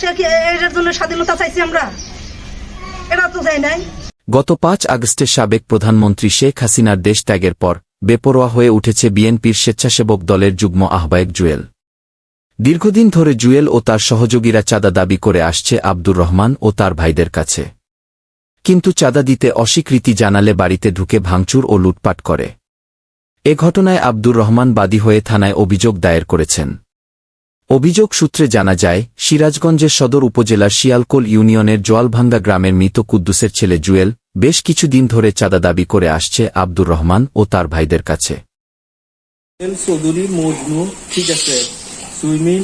দেশে কি এর জন্য স্বাধীনতা চাইছি আমরা? এটা তো চাই নাই। গত ৫ আগস্টে সাবেক প্রধানমন্ত্রী শেখ হাসিনার দেশ ত্যাগের পর বেপরোয়া হয়ে উঠেছে বিএনপির স্বেচ্ছাসেবক দলের যুগ্ম আহ্বায়ক জুয়েল। দীর্ঘদিন ধরে জুয়েল ও তার সহযোগীরা চাঁদা দাবি করে আসছে আব্দুর রহমান ও তার ভাইদের কাছে, কিন্তু চাঁদা দিতে অস্বীকৃতি জানালে বাড়িতে ঢুকে ভাঙচুর ও লুটপাট করে। এ ঘটনায় আব্দুর রহমান বাদী হয়ে থানায় অভিযোগ দায়ের করেছেন। অভিযোগ সূত্রে জানা যায়, সিরাজগঞ্জের সদর উপজেলার শিয়ালকোল ইউনিয়নের জোয়ালভাঙ্গা গ্রামের মৃত কুদ্দুসের ছেলে জুয়েল বেশ কিছুদিন ধরে চাঁদা দাবি করে আসছে আব্দুর রহমান ও তার ভাইদের কাছে। চৌধুরী, মজনু, ঠিক আছে, সুইমিং,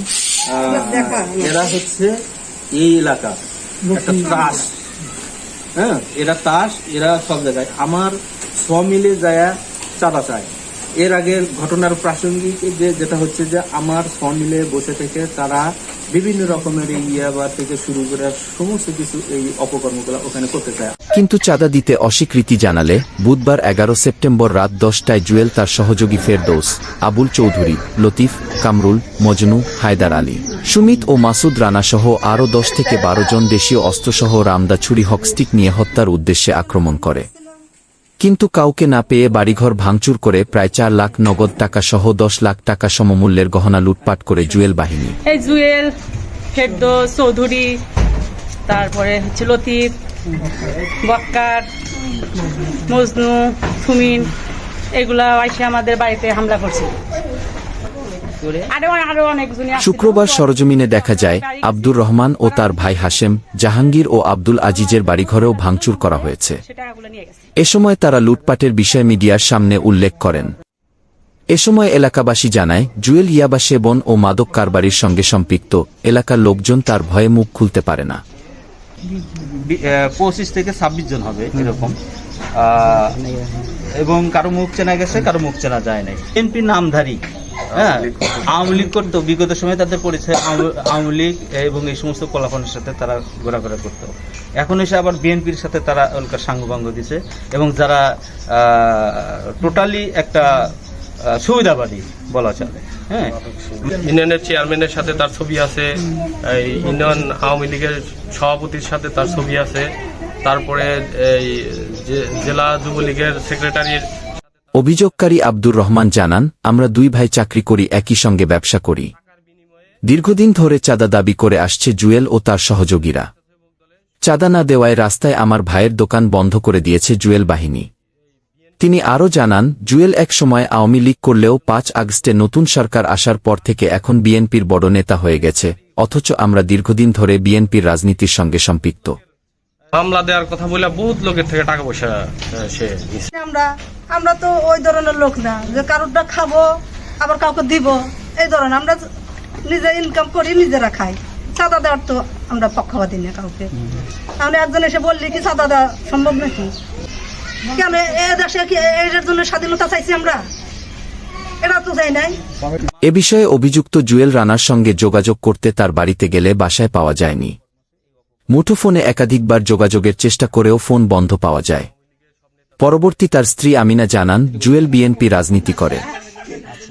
এরা হচ্ছে এই এলাকা একটা ত্রাস, হ্যাঁ, এরা তাস, এরা সব জায়গায় আমার মিলে যায় চাঁদা চায়। এর আগের ঘটনার প্রাসঙ্গিক যেটা হচ্ছে যে আমার মিলে বসে থেকে তারা বিভিন্ন রকমের ইয়াবা থেকে শুরু করে সমস্ত কিছু এই অপকর্মগুলো ওখানে করতে চায়। কিন্তু চাঁদা দিতে অস্বীকৃতি জানালে বুধবার ১১ সেপ্টেম্বর রাত ১০টায় জুয়েল তার সহযোগী ফেরদৌস, আবুল চৌধুরী, লতিফ, কামরুল, মজনু, হায়দার আলী, সুমিত ও মাসুদ রানাসহ আরও ১০ থেকে ১২ জন দেশীয় অস্ত্রসহ রামদা ছুরি হকস্টিক নিয়ে হত্যার উদ্দেশ্যে আক্রমণ করে। কিন্তু কাউকে না পেয়ে বাড়িঘর ভাঙচুর করে প্রায় ৪ লাখ নগদ টাকা সহ ১০ লাখ টাকা সমমূল্যের গহনা লুটপাট করে জুয়েল বাহিনী। এই জুয়েল, ফেরদৌস চৌধুরী, তারপরে হচ্ছে লতিফ, বক্কার, মজনু, সুমিন, এগুলা এসে আমাদের বাড়িতে হামলা করছে। শুক্রবার সরজমিনে দেখা যায় আব্দুর রহমান ও তার ভাই হাশেম, জাহাঙ্গীর ও আব্দুল আজিজের বাড়িঘরেও ভাঙচুর করা হয়েছে। এ সময় তারা লুটপাটের বিষয় মিডিয়ার সামনে উল্লেখ করেন। এ সময় এলাকাবাসী জানায়, জুয়েল ইয়াবা সেবন ও মাদক কারবারির সঙ্গে সম্পৃক্ত। এলাকার লোকজন তার ভয়ে মুখ খুলতে পারে না। ২৫ থেকে ২৬ জন হবে এরকম, এবং কারো মুখ চেনা গেছে, কারো মুখ চেনা যায় নাই। এমপি নামধারী, হ্যাঁ, আওয়ামী লীগ করতো বিগত সময়ে, তাদের পরিচয় আওয়ামী লীগ এবং এই সমস্ত কলাফনের সাথে তারা ঘোরাফেরা করতো। এখন এসে আবার বিএনপির সাথে তারা ওলকার সাঙ্গভঙ্গ দিছে, এবং যারা টোটালি একটা সুবিধাবাদী বলা চলে। হ্যাঁ, ইউনিয়নের চেয়ারম্যানের সাথে তার ছবি আছে, ইউনিয়ন আওয়ামী লীগের সভাপতির সাথে তার ছবি আছে, তারপরে এই জেলা যুবলীগের সেক্রেটারির। অভিযোগকারী আব্দুর রহমান জানান, আমরা ২ ভাই চাকরি করি, একই সঙ্গে ব্যবসা করি। দীর্ঘদিন ধরে চাঁদা দাবি করে আসছে জুয়েল ও তার সহযোগীরা। চাঁদা না দেওয়ায় রাস্তায় আমার ভাইয়ের দোকান বন্ধ করে দিয়েছে জুয়েল বাহিনী। তিনি আরও জানান, জুয়েল এক সময় আওয়ামী লীগ করলেও ৫ আগস্টে নতুন সরকার আসার পর থেকে এখন বিএনপির বড় নেতা হয়ে গেছে, অথচ আমরা দীর্ঘদিন ধরে বিএনপির রাজনীতির সঙ্গে সম্পৃক্ত। মামলা দেওয়ার কথা বলে বহুত লোকের থেকে টাকা পয়সা সে আমরা তো ওই ধরনের লোক না যে কারোরটা খাবো আবার কাউকে দিব, এই ধরনের। আমরা নিজে ইনকাম করি, নিজেরা খাই। চাঁদা দেওয়ার তো আমরা পক্ষপাতী না কাউকে। তাহলে একজন এসে বললি কি চাঁদা দেওয়া সম্ভব নাকি? কেন এ দেশে কি এর জন্য স্বাধীনতা চাইছি আমরা? এটা তো চাই নাই। এ বিষয়ে অভিযুক্ত জুয়েল রানার সঙ্গে যোগাযোগ করতে তার বাড়িতে গেলে বাসায় পাওয়া যায়নি। মুঠোফোনে একাধিকবার যোগাযোগের চেষ্টা করেও ফোন বন্ধ পাওয়া যায়। পরবর্তী তার স্ত্রী আমিনা জানান, জুয়েল বিএনপি রাজনীতি করে।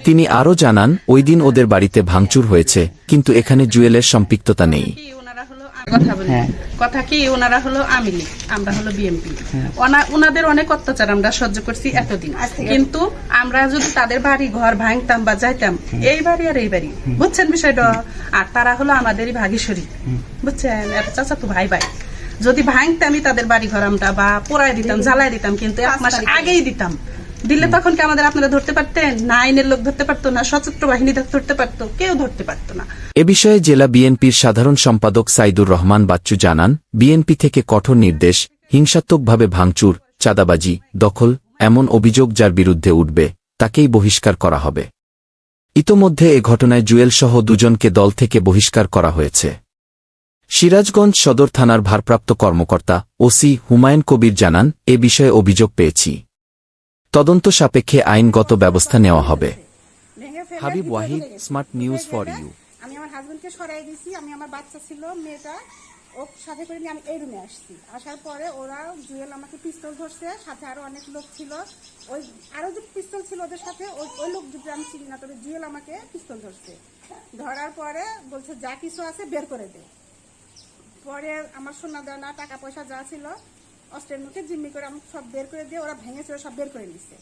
তিনি আরও জানান, ওই দিন ওদের বাড়িতে ভাঙচুর হয়েছে, কিন্তু এখানে জুয়েলের সম্পৃক্ততা নেই। কথা কি, ওনারা হলো আওয়ামী লীগ, আমরা হলো বিএনপি। ওনাদের অনেক অত্যাচার আমরা সহ্য করছি এতদিন, কিন্তু আমরা যদি তাদের বাড়ি ঘর ভাঙতাম বা যাইতাম, এই বাড়ি আর এই বাড়ি, বুঝছেন বিষয়টা? আর তারা হলো আমাদেরই ভাগীশ্বরী, বুঝছেন? এত চাচাতো ভাই ভাই। যদি ভাঙতামই তাদের বাড়ি ঘর আমরা, বা পোড়ায় দিতাম, জ্বালায় দিতাম, কিন্তু ১ মাস আগেই দিতাম। দিলে তখন কি আমাদের আপনারা ধরতে পারতেন? না আইনের লোক ধরতে পারতো, না সশস্ত্র বাহিনী ধরতে পারতো, কেউ ধরতে পারতো না। এ বিষয়ে জেলা বিএনপির সাধারণ সম্পাদক সাইদুর রহমান বাচ্চু জানান, বিএনপি থেকে কঠোর নির্দেশ, হিংসাত্মকভাবে ভাঙচুর, চাঁদাবাজি, দখল, এমন অভিযোগ যার বিরুদ্ধে উঠবে তাকেই বহিষ্কার করা হবে। ইতোমধ্যে এ ঘটনায় জুয়েল সহ ২ জনকে দল থেকে বহিষ্কার করা হয়েছে। সিরাজগঞ্জ সদর থানার ভারপ্রাপ্ত কর্মকর্তা ওসি হুমায়ুন কবির জানান, এ বিষয়ে অভিযোগ পেয়েছি, তদন্ত সাপেক্ষে আইনগত ব্যবস্থা নেওয়া হবে। Habib Wahid, smart news for you. আমি আমার হাজবেন্ডকে সরাই দিয়েছি, আমি আমার বাচ্চা ছিল, মেয়েটা ওর সাথে করে নিয়ে আমি এই রুমে আসছি। আসার পরে ওরা জুয়েল আমাকে পিস্তল ধরছে, সাথে আরো অনেক লোক ছিল। ওই আরো যে পিস্তল ছিল ওদের সাথে, ওই লোক দুটো আমি চিনি না, তবে জুয়েল আমাকে পিস্তল ধরছে। ধরার পরে বলছে যা কিছু আছে বের করে দে। পরে আমার সোনা দানা টাকা পয়সা যা ছিল অস্ত্রের মুখে জিম্মি করে আমি সব বের করে দিয়ে ওরা ভেঙেছে, ওরা সব বের করে নিচ্ছে।